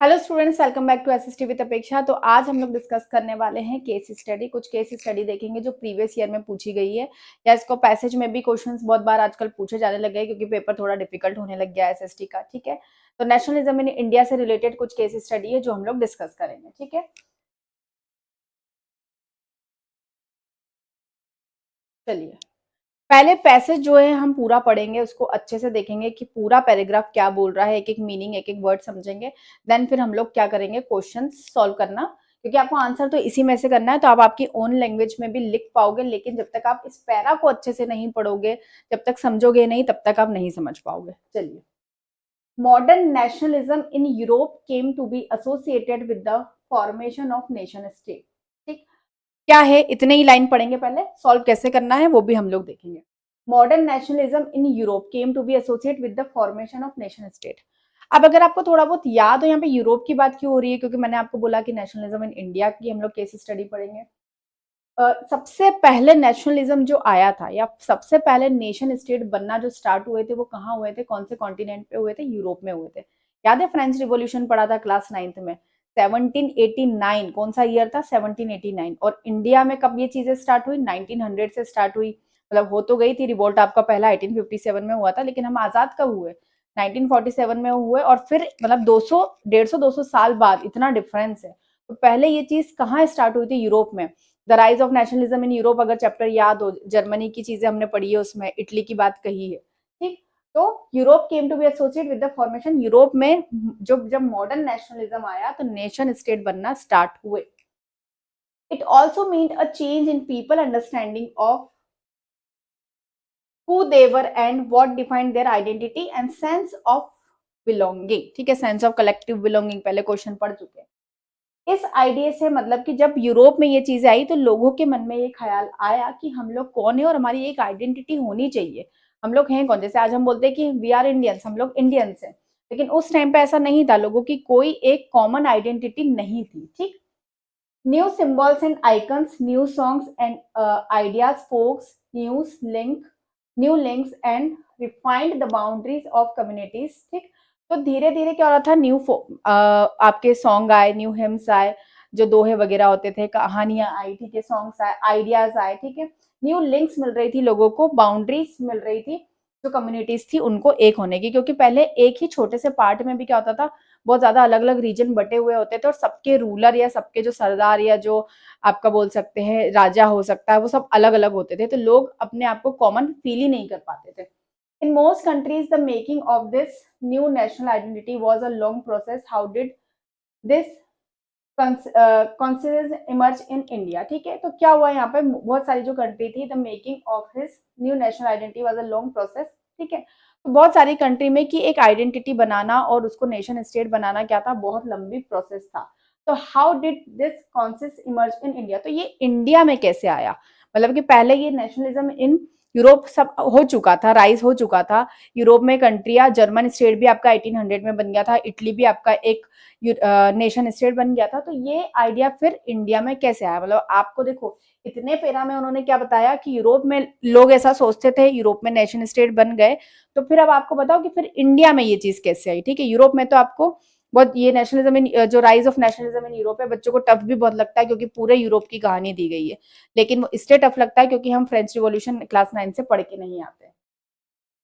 Hello students, welcome back to SST with Apeksha. तो आज हम लोग डिस्कस करने वाले हैं केस स्टडी। कुछ केस स्टडी देखेंगे जो प्रीवियस ईयर में पूछी गई है, या इसको पैसेज में भी क्वेश्चंस बहुत बार आजकल पूछे जाने लगे हैं क्योंकि पेपर थोड़ा डिफिकल्ट होने लग गया है एसएसटी का। ठीक है, तो नेशनलिज्म इन इंडिया से रिलेटेड कुछ केस स्टडी है जो हम लोग डिस्कस करेंगे। ठीक है, चलिए पहले पैसेज जो है हम पूरा पढ़ेंगे, उसको अच्छे से देखेंगे कि पूरा पैराग्राफ क्या बोल रहा है, एक एक मीनिंग, एक एक वर्ड समझेंगे। देन फिर हम लोग क्या करेंगे, क्वेश्चन सॉल्व करना, क्योंकि आपको आंसर तो इसी में से करना है। तो आप आपकी ओन लैंग्वेज में भी लिख पाओगे, लेकिन जब तक आप इस पैरा को अच्छे से नहीं पढ़ोगे, जब तक समझोगे नहीं, तब तक आप नहीं समझ पाओगे। चलिए, modern nationalism in Europe came to be associated with the formation of nation state. ठीक, क्या है, इतने ही लाइन पढ़ेंगे, पहले सॉल्व कैसे करना है वो भी हम लोग देखेंगे। Modern nationalism in Europe came to be associate with the formation of nation state. अब अगर आपको थोड़ा बहुत याद हो, यहाँ पे यूरोप की बात क्यों हो रही है, क्योंकि मैंने आपको बोला कि नेशनलिज्म इन इंडिया की हम लोग केस स्टडी पढ़ेंगे। सबसे पहले नेशनलिज्म जो आया था, या सबसे पहले नेशन स्टेट बनना जो स्टार्ट हुए थे, वो कहाँ हुए थे, कौन से कॉन्टिनेंट पे हुए थे? यूरोप में हुए थे। याद है, फ्रेंच रिवॉल्यूशन पढ़ा था क्लास 9th में, 1789। कौन सा ईयर था? 1789। और इंडिया में कब ये चीजें स्टार्ट हुई? 1900 से स्टार्ट हुई। मतलब हो तो गई थी रिवोल्ट, आपका पहला 1857 में हुआ था, लेकिन हम आजाद कब हुए? 1947 में हुए। और फिर मतलब 200 150 200 साल बाद, इतना डिफरेंस है। तो पहले ये चीज कहाँ स्टार्ट हुई थी? यूरोप में। The rise of nationalism in Europe, अगर चैप्टर याद हो, जर्मनी की चीजें हमने पढ़ी है, उसमें इटली की बात कही है। ठीक, तो Europe came to be associate with the formation, Europe में जो जब मॉडर्न नेशनलिज्म आया तो नेशन स्टेट बनना स्टार्ट हुए। It also mean a change in people understanding of who they were and what defined their identity and sense of belonging। ठीक है, सेंस ऑफ कलेक्टिव बिलोंगिंग पहले क्वेश्चन पढ़ चुके हैं। इस आइडिया से मतलब कि जब यूरोप में ये चीजें आई तो लोगों के मन में ये ख्याल आया कि हम लोग कौन है और हमारी एक आइडेंटिटी होनी चाहिए। हम लोग हैं कौन? जैसे आज हम बोलते हैं कि वी आर इंडियंस, हम लोग इंडियंस हैं, लेकिन उस टाइम पे ऐसा नहीं था, लोगों की कोई एक कॉमन आइडेंटिटी नहीं थी। ठीक, new symbols and icons, new songs and ideas, folks, new links and refined the boundaries of communities. ठीक, तो धीरे धीरे क्या हो रहा था, आपके सॉन्ग आए, न्यू हिम्स आए, जो दोहे वगैरह होते थे, कहानियां आई, ठीक है, सॉन्ग्स आए, आइडियाज आए, ठीक है, न्यू लिंक्स मिल रही थी लोगों को, बाउंड्रीज मिल रही थी जो कम्युनिटीज थी उनको एक होने की। क्योंकि पहले एक ही छोटे से पार्ट में भी क्या होता था, बहुत ज्यादा अलग अलग रीजन बटे हुए होते थे, और सबके रूलर या सबके जो सरदार या जो आपका बोल सकते हैं राजा हो सकता है, वो सब अलग अलग होते थे, तो लोग अपने आप को कॉमन फील ही नहीं कर पाते थे। In most countries the making of this new national identity was a long process. How did this conscious emerge in India? ठीक है, तो क्या हुआ यहाँ पे, बहुत सारी जो कंट्री थी, the making of his new national identity was a long process. ठीक है, तो बहुत सारी कंट्री में कि एक आइडेंटिटी बनाना और उसको नेशन स्टेट बनाना क्या था, बहुत लंबी प्रोसेस था। तो how did this conscious emerge in India? तो ये इंडिया में कैसे आया? मतलब कि पहले ये नेशनलिज्म इन यूरोप सब हो चुका था, राइज हो चुका था यूरोप में कंट्रियां, जर्मन स्टेट भी आपका 1800 में बन गया था, इटली भी आपका एक नेशन स्टेट बन गया था। तो ये आइडिया फिर इंडिया में कैसे आया? मतलब आपको देखो, इतने पेरा में उन्होंने क्या बताया कि यूरोप में लोग ऐसा सोचते थे, यूरोप में नेशन स्टेट बन गए। तो फिर अब आपको बताओ कि फिर इंडिया में ये चीज कैसे आई? ठीक है, यूरोप में तो आपको बहुत ये नेशनलिज्म इन जो rise of nationalism in Europe है, बच्चों को टफ भी बहुत लगता है क्योंकि पूरे यूरोप की कहानी दी गई है, लेकिन वो इसलिए टफ लगता है क्योंकि हम फ्रेंच रिवॉल्यूशन क्लास 9 से पढ़ के नहीं आते।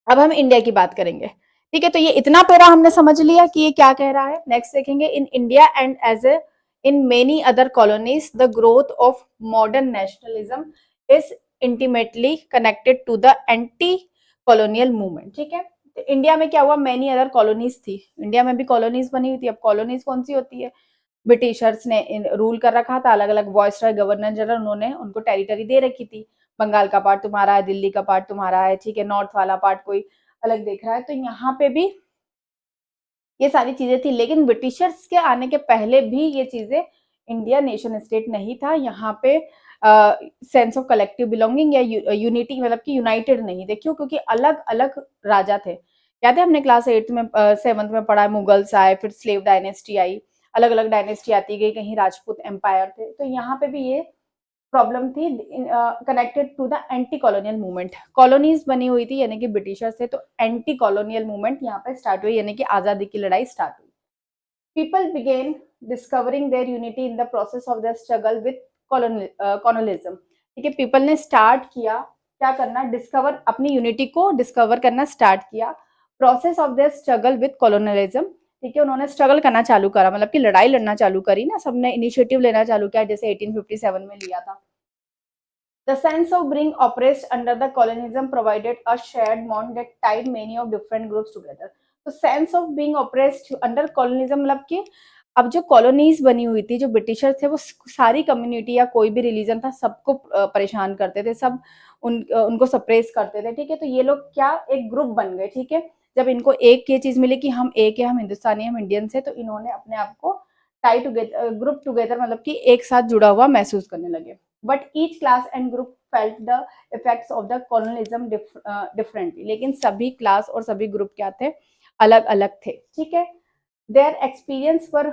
अब हम इंडिया की बात करेंगे। ठीक है, तो ये इतना पैरा हमने समझ लिया कि ये क्या कह रहा है। नेक्स्ट देखेंगे, in India and as a in many other colonies the growth of modern nationalism is intimately connected to the anti colonial movement. ठीक है, तो इंडिया में क्या हुआ, मेनी अदर कॉलोनीज थी, इंडिया में भी कॉलोनीज बनी हुई थी। अब कॉलोनीज कौन सी होती है? ब्रिटिशर्स ने रूल कर रखा था, अलग अलग वॉइसरॉय, गवर्नर जनरल, उन्होंने उनको टेरिटरी दे रखी थी। बंगाल का पार्ट तुम्हारा है, दिल्ली का पार्ट तुम्हारा है, ठीक है, नॉर्थ वाला पार्ट कोई अलग देख रहा है। तो यहाँ पे भी ये सारी चीजें थी, लेकिन ब्रिटिशर्स के आने के पहले भी ये चीजें, इंडिया नेशन स्टेट नहीं था। यहाँ पे सेंस ऑफ कलेक्टिव बिलोंगिंग या यूनिटी, मतलब कि यूनाइटेड नहीं थे। क्यों? क्योंकि अलग अलग राजा थे। याद है, हमने क्लास 8 में 7th में पढ़ा, मुगल्स आए, फिर स्लेव डायनेस्टी आई, अलग अलग डायनेस्टी आती गई, कहीं राजपूत एम्पायर थे। तो यहाँ पे भी ये प्रॉब्लम थी connected to the anti colonial movement. Colonies बनी हुई थी, यानी कि ब्रिटिशर्स थे, तो एंटी कॉलोनियल मूवमेंट यहाँ पे स्टार्ट हुई, यानी कि आजादी की लड़ाई स्टार्ट हुई। People began discovering their unity in the process of their struggle with colonialism. ठीक है, पीपल ने स्टार्ट किया क्या करना, डिस्कवर, अपनी यूनिटी को डिस्कवर करना स्टार्ट किया process of their struggle with colonialism. ठीक है, उन्होंने स्ट्रगल करना चालू करा, मतलब कि लड़ाई लड़ना चालू करी ना, सबने इनिशिएटिव लेना चालू किया जैसे 1857 में लिया था। The sense of being oppressed under the colonialism provided a shared bond that tied many of different groups together. तो sense of being oppressed under colonialism, मतलब कि अब जो कॉलोनीज बनी हुई थी, जो ब्रिटिशर्स थे, वो सारी कम्युनिटी या कोई भी रिलीजन था सबको परेशान करते थे, सब उनको सप्रेस करते थे। ठीक है, तो ये लोग क्या एक ग्रुप बन गए। ठीक है, जब इनको एक ये चीज मिली कि हम एक है, हम हिंदुस्तानी, हम इंडियंस है, तो इन्होंने अपने आप को टाई टुगेदर, ग्रुप टुगेदर, मतलब कि एक साथ जुड़ा हुआ महसूस करने लगे। But each class and group felt the effects of the colonialism differently. लेकिन सभी क्लास और सभी ग्रुप क्या थे, अलग अलग थे। ठीक है, their experience were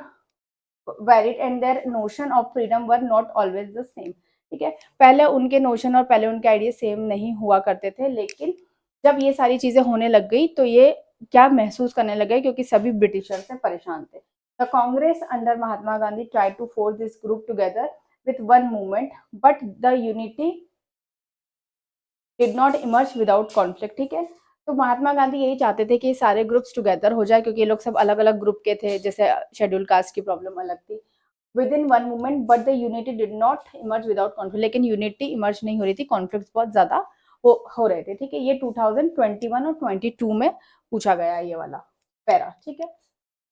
varied and their notion of freedom were not always the same. ठीक है, पहले उनके नोशन और पहले उनके आइडिया सेम नहीं हुआ करते थे, लेकिन जब ये सारी चीजें होने लग गई तो ये क्या महसूस करने लग गए, क्योंकि सभी ब्रिटिशर से परेशान थे। The Congress under Mahatma Gandhi try to force this group together with one movement, but the unity did not emerge without conflict। ठीक है, तो महात्मा गांधी यही चाहते थे कि सारे ग्रुप्स टुगेदर हो जाए, क्योंकि ये लोग सब अलग अलग ग्रुप के थे, जैसे शेड्यूल कास्ट की प्रॉब्लम अलग थी। With in one movement but the unity did not emerge without conflict, लेकिन यूनिटी इमर्ज नहीं हो रही थी, कॉन्फ्लिक्ट बहुत ज्यादा हो रहे थे। ठीक है, ये 2021 और 22 में पूछा गया ये वाला पैरा। ठीक है,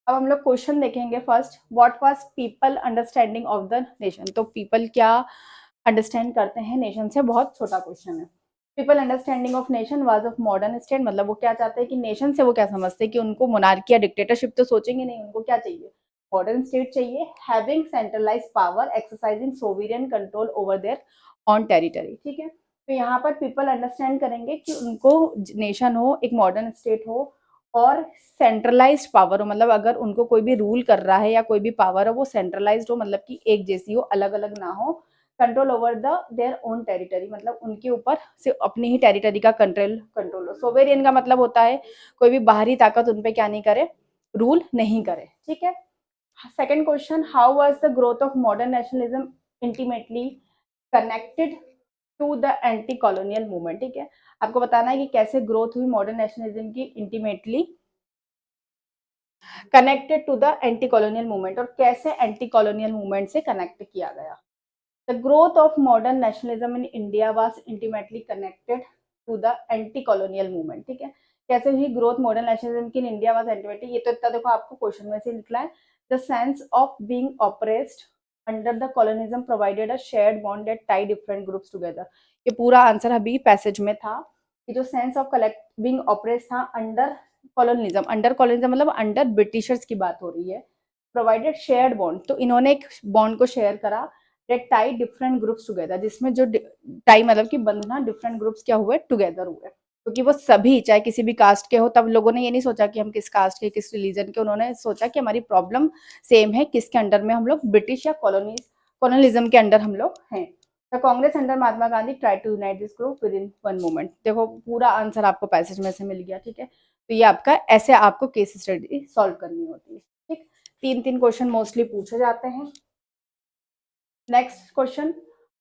अब हम लोग क्वेश्चन देखेंगे। First, what was people understanding of the nation. तो पीपल क्या अंडरस्टैंड करते हैं नेशन से, बहुत छोटा क्वेश्चन है। People understanding of nation was of modern state, मतलब वो क्या चाहते हैं कि नेशन से वो क्या समझते हैं कि उनको मोनार्की या डिक्टेटरशिप तो सोचेंगे नहीं, उनको क्या चाहिए, मॉडर्न स्टेट चाहिए, having centralised power, exercising sovereign control over their own territory. ठीक है, तो यहाँ पर पीपल अंडरस्टैंड करेंगे कि उनको नेशन हो, एक मॉडर्न स्टेट हो और सेंट्रलाइज्ड पावर हो, मतलब अगर उनको कोई भी रूल कर रहा है या कोई भी पावर हो वो सेंट्रलाइज्ड हो, मतलब कि एक जैसी हो, अलग अलग ना हो। Control over the their own territory, मतलब उनके ऊपर सिर्फ अपनी ही टेरिटरी का कंट्रोल हो। सोवेरियन का मतलब होता है कोई भी बाहरी ताकत उन पे क्या नहीं करे, रूल नहीं करे। ठीक है, second question, how was the growth of modern nationalism intimately connected to the anti colonial movement. ठीक है, आपको बताना है कि कैसे ग्रोथ हुई मॉडर्न नेशनलिज्म की intimately connected to the anti colonial movement, और कैसे एंटी कॉलोनियल मूवमेंट से कनेक्ट किया गया। The growth of modern nationalism in India was intimately connected to the anti colonial movement. ठीक है, कैसे हुई ग्रोथ मॉडर्न नेशनलिज्म की इन इंडिया वाज इंटीमेटली, ये तो इतना देखो आपको क्वेश्चन में से निकला है। The sense of being oppressed under the colonialism provided a shared bond that tie different groups together. ये पूरा आंसर अभी पैसेज में था कि जो sense of collect being oppressed था अंडर कॉलोनिज्म मतलब अंडर ब्रिटिशर्स की बात हो रही है। प्रोवाइडेड शेयर्ड बॉन्ड, तो इन्होंने एक बॉन्ड को शेयर करा, that tie different groups together, जिसमें जो टाई मतलब कि बंधना डिफरेंट ग्रुप्स क्या हुए, टुगेदर हुए, क्योंकि वो सभी चाहे किसी भी कास्ट के हो, तब लोगों ने ये नहीं सोचा कि हम किस कास्ट के किस रिलीजन के, उन्होंने सोचा कि हमारी प्रॉब्लम सेम है, किसके अंडर में हम लोग, ब्रिटिश या कॉलोनिज्म के अंडर हम लोग हैं। The Congress under Mahatma Gandhi try to unite this group with in one moment. देखो पूरा आंसर आपको पैसेज में से मिल गया। ठीक है, तो ये आपका ऐसे आपको केस स्टडी सॉल्व करनी होती है। ठीक, तीन तीन क्वेश्चन मोस्टली पूछे जाते हैं। Next question,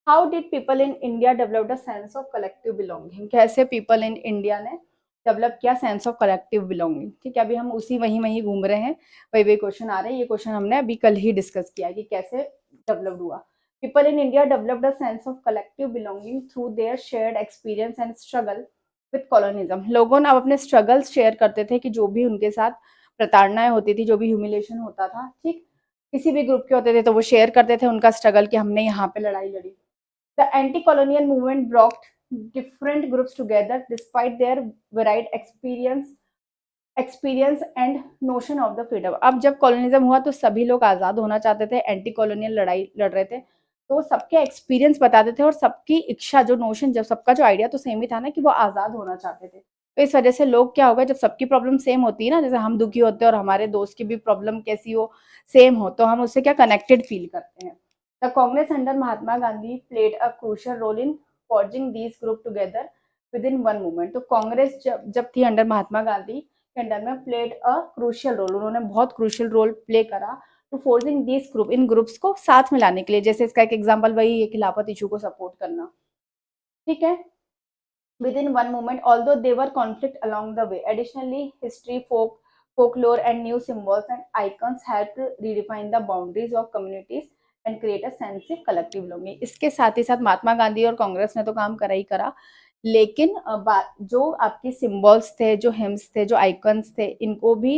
how did people in India develop the sense of collective belonging. कैसे पीपल इन इंडिया ने डेवलप किया सेंस ऑफ कलेक्टिव बिलोंगिंग। ठीक है, अभी हम उसी वहीं घूम रहे हैं, वही क्वेश्चन आ रहे हैं। ये क्वेश्चन हमने अभी कल ही डिस्कस किया कि कैसे डेवलप हुआ। People in India developed the sense of collective belonging through their shared experience and struggle with colonialism. लोगों ने अब अपने स्ट्रगल्स शेयर करते थे कि जो भी उनके साथ प्रताड़नाएं होती थी, जो भी ह्यूमिलेशन होता था, ठीक, किसी भी ग्रुप के होते थे तो वो शेयर करते थे उनका स्ट्रगल कि हमने यहाँ पे लड़ाई लड़ी। The anti colonial movement brought different groups together despite there varied experience and notion of the freedom. अब जब कॉलोनिज्म हुआ तो सभी लोग आज़ाद होना चाहते थे, एंटी कॉलोनियल लड़ाई लड़ रहे थे, तो सबके एक्सपीरियंस बताते थे और सबकी इच्छा, जो नोशन, जब सबका जो आइडिया तो सेम ही था ना कि वो आज़ाद होना चाहते थे। तो इस वजह से लोग क्या होगा, जब सबकी प्रॉब्लम सेम होती है ना, जैसे हम दुखी होते हैं और हमारे दोस्त की भी प्रॉब्लम कैसी हो, सेम हो, तो हम उससे क्या कनेक्टेड फील करते हैं। The Congress under Mahatma Gandhi played a crucial role in forging these group together with in one movement. तो कांग्रेस जब थी अंडर महात्मा गांधी, के अंडर में प्लेड अ क्रूशियल रोल, उन्होंने बहुत क्रूशियल रोल प्ले करा टू फोर्सिंग दिस ग्रुप, इन ग्रुप्स को साथ में लाने के लिए। जैसे इसका एक एग्जांपल वही है, खिलाफत इशू को सपोर्ट करना, ठीक है, within one moment, although they were conflict along the way. Additionally, history, folklore, and new symbols and icons helped redefine the boundaries of communities and create a sense of collective belonging. इसके साथ ही साथ महात्मा गांधी और कांग्रेस ने तो काम करा ही करा, लेकिन जो आपके सिम्बल्स थे, जो हिम्स थे, जो आइकन्स थे, इनको भी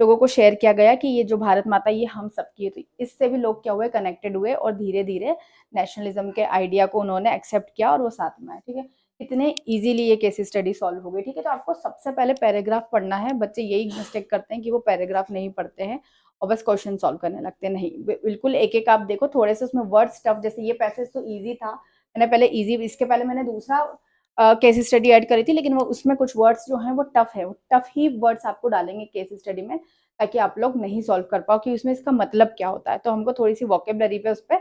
लोगों को शेयर किया गया कि ये जो भारत माता ये हम सबकी है। तो इससे भी लोग क्या हुए, कनेक्टेड हुए और धीरे धीरे नेशनलिज्म के आइडिया को उन्होंने एक्सेप्ट किया और वो साथ में आए। ठीक है, कितने इजीली ये केस स्टडी सॉल्व हो गई। ठीक है, तो आपको सबसे पहले पैराग्राफ पढ़ना है। बच्चे यही मिस्टेक करते हैं कि वो पैराग्राफ नहीं पढ़ते हैं और बस क्वेश्चन सॉल्व करने लगते हैं। नहीं, बिल्कुल एक एक आप देखो, थोड़े से उसमें वर्ड्स टफ, जैसे ये पैसेज तो ईजी था, मैंने पहले ईजी, इसके पहले मैंने दूसरा केस स्टडी ऐड करी थी, लेकिन वो उसमें कुछ वर्ड्स जो हैं वो टफ है, वो टफ ही वर्ड्स आपको डालेंगे केस स्टडी में, ताकि आप लोग नहीं सॉल्व कर पाओ कि उसमें इसका मतलब क्या होता है। तो हमको थोड़ी सी वोकेबलरी पे उस पर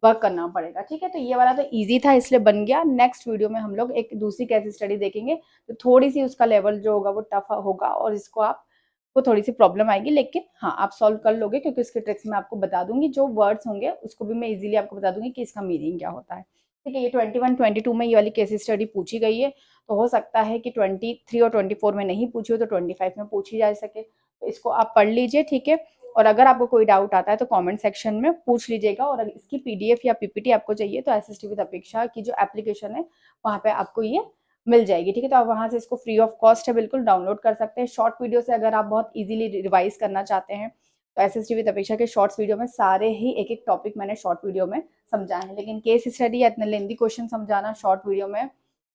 वर्क करना पड़ेगा। ठीक है, तो ये वाला तो इजी था इसलिए बन गया। नेक्स्ट वीडियो में हम लोग एक दूसरी केस स्टडी देखेंगे, तो थोड़ी सी उसका लेवल जो होगा वो टफ होगा और इसको आप को थोड़ी सी प्रॉब्लम आएगी, लेकिन हाँ आप सॉल्व कर लोगे, क्योंकि उसके ट्रिक्स मैं आपको बता दूंगी। जो वर्ड्स होंगे उसको भी मैं इजीली आपको बता दूंगी कि इसका मीनिंग क्या होता है। ठीक है, ये 21, 22 में ये वाली केस स्टडी पूछी गई है, तो हो सकता है कि 23 और 24 में नहीं पूछी हो, तो 25 में पूछी जा सके। तो इसको आप पढ़ लीजिए। ठीक है, और अगर आपको कोई डाउट आता है तो कमेंट सेक्शन में पूछ लीजिएगा। और अगर इसकी पीडीएफ या पीपीटी आपको चाहिए तो एसएसटी विद अपेक्षा की जो एप्लीकेशन है वहाँ पे आपको ये मिल जाएगी। ठीक है, तो आप वहाँ से इसको फ्री ऑफ कॉस्ट है बिल्कुल डाउनलोड कर सकते हैं। शॉर्ट वीडियो से अगर आप बहुत इजीली रिवाइज करना चाहते हैं तो एसएसटी विद अपेक्षा के शॉर्ट्स वीडियो में सारे ही एक एक टॉपिक मैंने शॉर्ट वीडियो में समझाए हैं। लेकिन केस स्टडी या इतने लेंदी क्वेश्चन समझाना शॉर्ट वीडियो में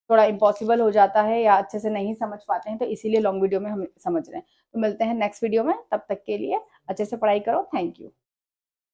थोड़ा इम्पॉसिबल हो जाता है या अच्छे से नहीं समझ पाते हैं, तो इसीलिए लॉन्ग वीडियो में हम समझ रहे हैं। तो मिलते हैं नेक्स्ट वीडियो में, तब तक के लिए अच्छे से पढ़ाई करो। Thank you.